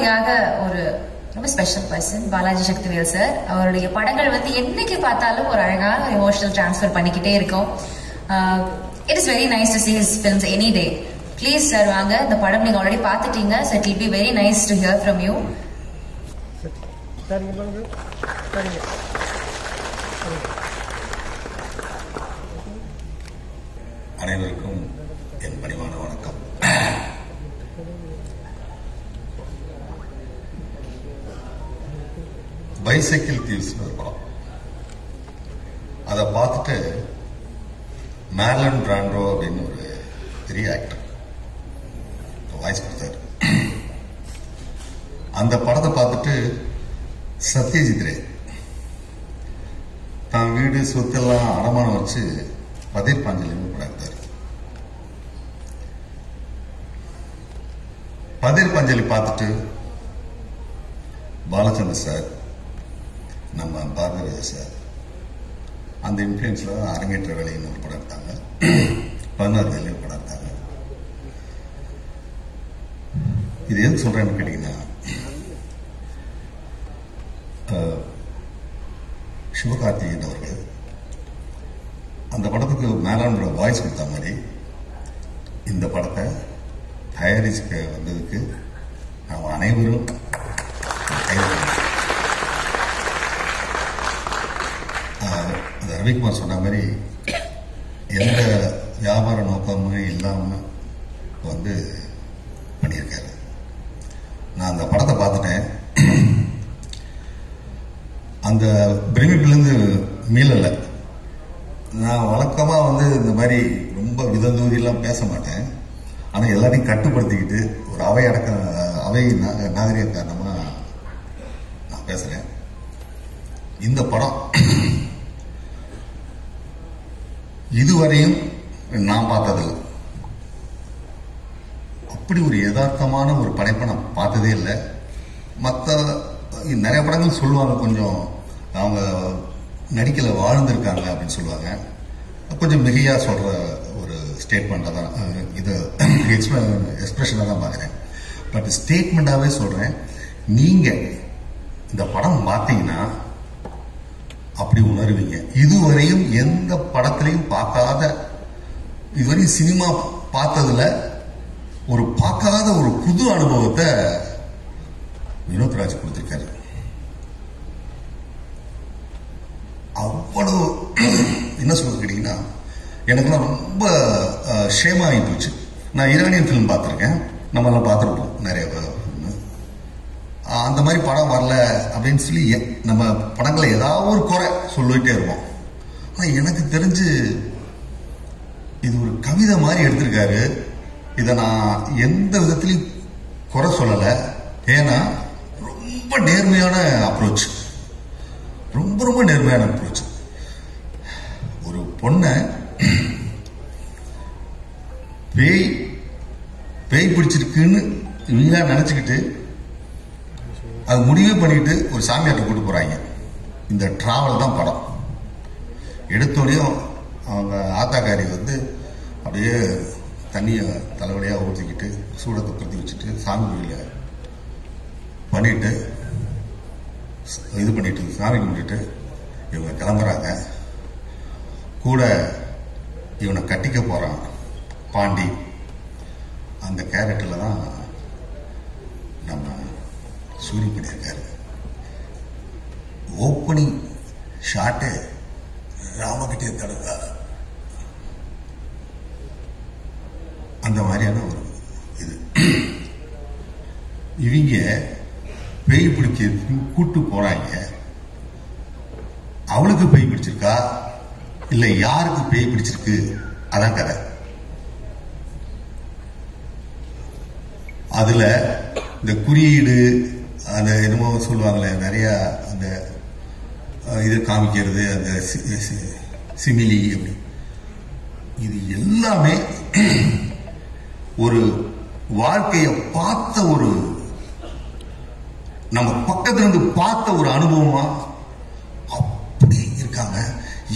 எனக்காக ஒரு ரொம்ப special person Balaji Sakthivel sir. அவருடைய படங்கள் வந்து என்னைக்கு பார்த்தாலும் ஒரு அழகான ஒரு எமோஷனல் டிரான்ஸ்ஃபர் பண்ணிக்கிட்டே இருக்கும். It is very nice to see his films any day. Please sir வாங்க. இந்த படம் நீங்க ஆல்ரெடி பார்த்துட்டீங்க. So it will be very nice to hear from you. அனைவருக்கும் என் பணிவான வணக்கம். பைசைக்கிள் தீவ்ஸ்னு ஒரு படம், அதை பார்த்துட்டு மார்லன் பிராண்டோ அப்படின்னு ஒரு பெரிய ஆக்டர் வாய்ஸ் கொடுத்தாரு. அந்த படத்தை பார்த்துட்டு சத்யஜித் ரே தான் வீடு சொத்தெல்லாம் அடமானம் வச்சு பதிர் பாஞ்சலின்னு படம் எடுத்தார். பதிர் பாஞ்சலி பார்த்துட்டு பாலச்சந்தர் சார், நம்ம பாரதிராஜா சார் அந்த இன்ஃபுளுன்ஸ்ல அரங்கேற்ற வேலைன்னு ஒரு படம் எடுத்தாங்க. 16 வேலையும் படம் எடுத்தாங்க. இது எதுக்கு சொல்றேன்னு கேட்டீங்கன்னா, சிவகார்த்திகேயன் அவர்கள் அந்த படத்துக்கு மேலான வாய்ஸ் கொடுத்த மாதிரி இந்த படத்தை தயாரிக்க வந்ததுக்கு நாம் அனைவரும் ரவிக்குமார் சொன்ன மாதிரி எந்த வியாபார நோக்கமும் இல்லாம வந்து பண்ணியிருக்காரு. நான் அந்த படத்தை பார்த்துட்டேன். அந்த பிரமிப்பிலிருந்து மீளலை. நான் வழக்கமா வந்து இந்த மாதிரி ரொம்ப விதந்தூதியெல்லாம் பேச மாட்டேன். ஆனால் எல்லாரையும் கட்டுப்படுத்திக்கிட்டு ஒரு அவை நாகரிக காரணமா நான் பேசுறேன். இந்த படம் இதுவரையும் நான் பார்த்ததில்லை. அப்படி ஒரு யதார்த்தமான ஒரு படைப்பை நான் பார்த்ததே இல்லை. மற்ற நிறைய படங்கள் சொல்லுவாங்க, கொஞ்சம் அவங்க நடிக்கல வாழ்ந்திருக்காங்க அப்படின்னு சொல்லுவாங்க. கொஞ்சம் மிகையா சொல்ற ஒரு ஸ்டேட்மெண்டா தான் இது எக்ஸ்பிரஷனாக தான் பார்க்குறேன். பட் ஸ்டேட்மெண்டாவே சொல்றேன், நீங்க இந்த படம் பார்த்தீங்கன்னா அப்படி உணர்வீங்க. இதுவரையும் எந்த படத்திலையும் பார்க்காத, இதுவரையும் சினிமா பார்த்ததுல ஒரு பார்க்காத ஒரு புது அனுபவத்தை வினோத்ராஜ் கொடுத்திருக்காரு. அவ்வளவு என்ன சொல்ல கேட்டீங்கன்னா, எனக்குலாம் ரொம்ப ஷேமாகி போச்சு. நான் ஈரானியன் ஃபிலிம் பார்த்துருக்கேன், நம்ம எல்லாம் பார்த்துருப்போம் நிறைய. அந்த மாதிரி படம் வரல அப்படின்னு சொல்லி நம்ம படங்களை ஏதாவது ஒரு குறை சொல்லிட்டே இருப்போம். ஆனால் எனக்கு தெரிஞ்சு இது ஒரு கவிதை மாதிரி எடுத்திருக்காரு. இதை நான் எந்த விதத்திலையும் குறை சொல்லலை. ஏன்னா ரொம்ப நேர்மையான அப்ரோச், ரொம்ப ரொம்ப நேர்மையான அப்ரோச். ஒரு பொண்ணை பேய் பிடிச்சிருக்குன்னு இவங்க நினைச்சுக்கிட்டு அது முடிவே பண்ணிட்டு ஒரு சாமியார்ட்ட கூட்டு போறாங்க. இந்த டிராவல் தான் படம். எடுத்தோடையும் அவங்க ஆத்தாக்காரி வந்து அப்படியே தண்ணியை தலைவலியாக ஊற்றிக்கிட்டு சூடத்தை பற்றி வச்சுட்டு சாமி கோயில பண்ணிட்டு இது பண்ணிட்டு சாமி கும்பிட்டுட்டு இவங்க கிளம்புறாங்க. கூட இவனை கட்டிக்க போறான் பாண்டி. அந்த கேரக்டர்ல தான் நம்ம சூரி பண்ணியிருக்காரு. ஓப்பனிங் ஷாட்டு ராமகிட்டே தடுக்காத அந்த மாதிரியான ஒரு இது. இவங்க பேய் பிடிக்கிறதுக்கு கூட்டு போறாங்க. அவளுக்கு பேய் பிடிச்சிருக்கா இல்ல யாருக்கு பேய் பிடிச்சிருக்கு அதான் கதை. அதுல இந்த குறியீடு அந்த என்னமோ சொல்லுவாங்களே நிறைய அந்த இது காமிக்கிறது, அந்த சிமிலி அப்படி, இது எல்லாமே ஒரு வாழ்க்கையை பார்த்த ஒரு நம்ம பக்கத்துல இருந்து பார்த்த ஒரு அனுபவமா அப்படி இருக்காங்க.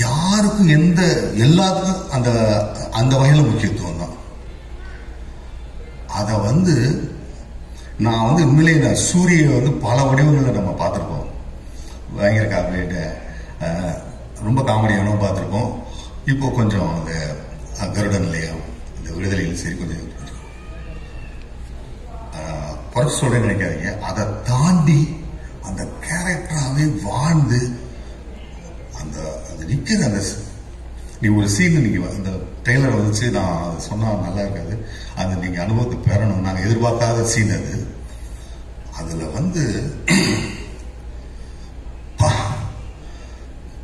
யாருக்கும் எந்த எல்லாத்துக்கும் அந்த அந்த வகையில முக்கியத்துவம் தான். அத வந்து நான் வந்து உண்மையிலேயே நான் சூரிய வந்து பல வடிவங்களில் நம்ம பார்த்துருக்கோம். பயங்கர காமெடியாக ரொம்ப காமெடியானவும் பார்த்துருக்கோம். இப்போ கொஞ்சம் அந்த கருடன்லையும் இந்த விடுதலையில் சரி கொஞ்சம் குறைச்சி சொல்றேன்னு நினைக்காதீங்க. அதை தாண்டி அந்த கேரக்டராகவே வாழ்ந்து அந்த நிற்கிற அந்த நீ ஒரு சீன் நீங்க அந்த ட்ரெய்லரை வச்சு நான் சொன்னா நல்லா இருக்காது. அந்த நீங்க அனுபவத்தை பெறணும். நாங்கள் எதிர்பார்க்காத சீன் அது. அதுல வந்து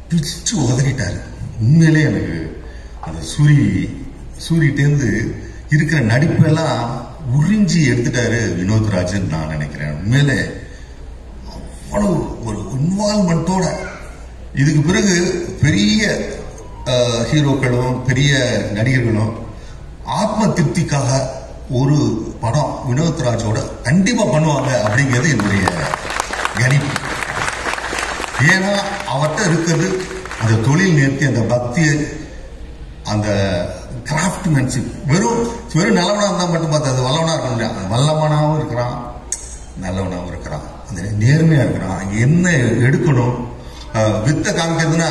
பிடிச்சு உதறிட்டாரு. உண்மையிலே எனக்கு அந்த சூரியட்டேந்து இருக்கிற நடிப்பெல்லாம் உறிஞ்சி எடுத்துட்டாரு வினோத்ராஜன் நான் நினைக்கிறேன். உண்மையிலே அவ்வளவு ஒரு இன்வால்மெண்டோட இதுக்கு பிறகு பெரிய ஹீரோக்களும் பெரிய நடிகர்களும் ஆத்ம திருப்திக்காக ஒரு படம் வினோத்ராஜோட கண்டிப்பா பண்ணுவாங்க அப்படிங்கிறது என்னுடைய கணிப்பு. ஏன்னா அவர்கிட்ட இருக்கிறது அந்த தொழில் நேர்த்தி, அந்த பக்தி, அந்த கிராஃப்ட்மேன்ஷிப். வெறும் நல்லவனா இருந்தா மட்டும் பார்த்தா வல்லவனா இருக்க முடியாது. வல்லவனாவும் இருக்கிறான், நல்லவனாவும் இருக்கிறான், அந்த நேர்மையா இருக்கிறான். என்ன எடுக்கணும் வித்த காமிக்கிறதுனா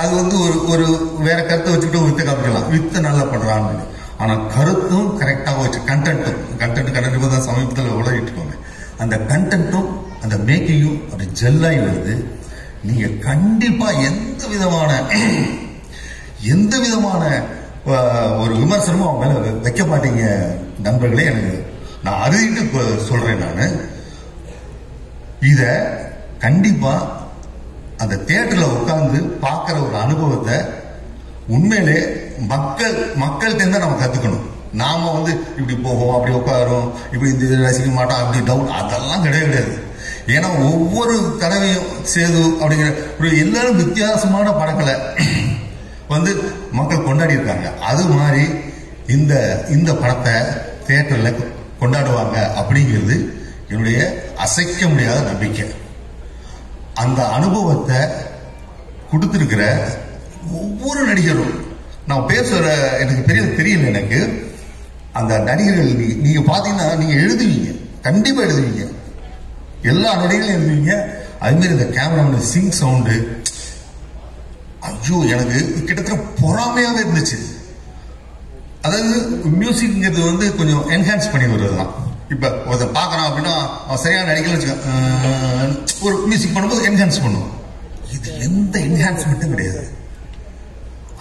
அது வந்து ஒரு வேற கருத்தை வச்சுக்கிட்டு வித்த காமிக்கலாம். வித்த நல்லா பண்றான்னு. ஆனா கருத்தும் கரெக்டாக வச்சு கண்டென்ட் தான் சமீபத்தில் உலகிட்டு இருக்கோங்க. அந்த கண்டென்ட்டும் அந்த மேக்கிங்கும் அப்படி ஜெல்லாகி வருது. நீங்க கண்டிப்பா எந்த விதமான ஒரு விமர்சனமும் அவங்க மேல வைக்க மாட்டீங்க நண்பர்களே. நான் அறுதிட்டு சொல்றேன். நான் இத கண்டிப்பா அந்த தியேட்டர்ல உட்கார்ந்து பார்க்கிற ஒரு அனுபவத்தை உண்மையிலே மக்கள்கிட்ட நம்ம கத்துக்கணும். நாம வந்து இப்படி போவோம், அப்படி உட்காரோம், இப்படி இந்த ரசிக்க மாட்டோம், அப்படி டவுன், அதெல்லாம் கிடையாது. ஏன்னா ஒவ்வொரு தடவையும் சேது அப்படிங்கிற ஒரு எல்லாரும் வித்தியாசமான படங்களை வந்து மக்கள் கொண்டாடி இருக்காங்க. அது மாதிரி இந்த படத்தை தியேட்டர்ல கொண்டாடுவாங்க அப்படிங்கிறது என்னுடைய அசைக்க முடியாத நம்பிக்கை. அந்த அனுபவத்தை கொடுத்திருக்கிற ஒவ்வொரு நடிகரும் நான் பேசுற எனக்கு தெரியல. எனக்கு அந்த நடிகர்கள் நீங்க பாத்தீங்கன்னா நீங்க எழுதுவீங்க, கண்டிப்பா எழுதுவீங்க, எல்லா நடிகர்களும் எழுதுவீங்க. அது மாதிரி இந்த கேமராமேன் சிங் சவுண்டு, ஐயோ எனக்கு கிட்டத்தட்ட பொறாமையாவே இருந்துச்சு. அதாவது மியூசிக்ங்கிறது வந்து கொஞ்சம் என்ஹான்ஸ் பண்ணி வருதுதான். இப்ப ஒருத்தர் பாக்குறான் அப்படின்னா அவன் சரியான நடிகை ஒரு மியூசிக் பண்ணும்போது என்ஹான்ஸ் பண்ணுவான். இது எந்த என்ஹான்ஸ்மெண்ட்டும் கிடையாது.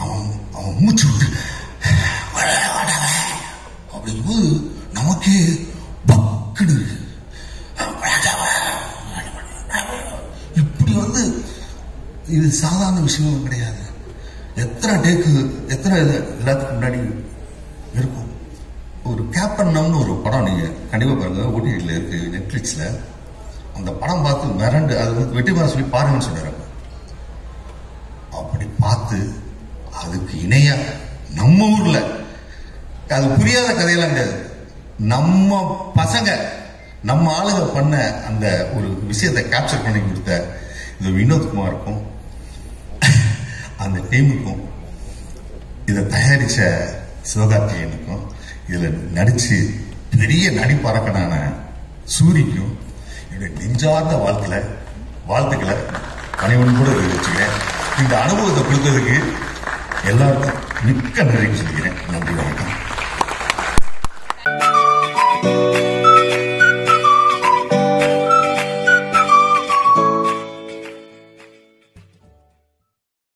அவன் மூச்சு விட்டு அப்படிங்கும்போது நமக்கே பக்குடு இப்படி வந்து இது சாதாரண விஷயமும் கிடையாது. எத்தனை டேக்கு எத்தனை எல்லாத்துக்கு முன்னாடி இருக்கும். ஒரு கேப்பர்னம்னு ஒரு படம் நீங்க கண்டிப்பா பாருங்க, ஓடிடியில் இருக்கு, நெட்ஃபிளிக்ஸ்ல. அந்த படம் பார்த்து மிரண்டு அது வந்து வெற்றிமாறன் சொல்லி பாருங்கன்னு சொன்னாரு. அப்படி பார்த்து அதுக்கு இணையா நம்ம ஊர்ல அது புரியாத கதையெல்லாம் கிடையாது. நம்ம பசங்க நம்ம ஆளுங்க பண்ண அந்த ஒரு விஷயத்தை கேப்சர் பண்ணி கொடுத்த இந்த வினோத்குமாருக்கும் அந்த டீமுக்கும் இதை தயாரிச்ச சிவகார்த்திகேயனுக்கும் இதுல நடிச்சு பெரிய நடிப்பறக்கனான சூரிக்கும் என்னுடைய நெஞ்சார்ந்த வாழ்த்துக்களை பணிவன் கூட வச்சுக்கிறேன். இந்த அனுபவத்தை கொடுத்ததுக்கு எல்லாருக்கும் மிக்க நன்றி சொல்கிறேன். நன்றி.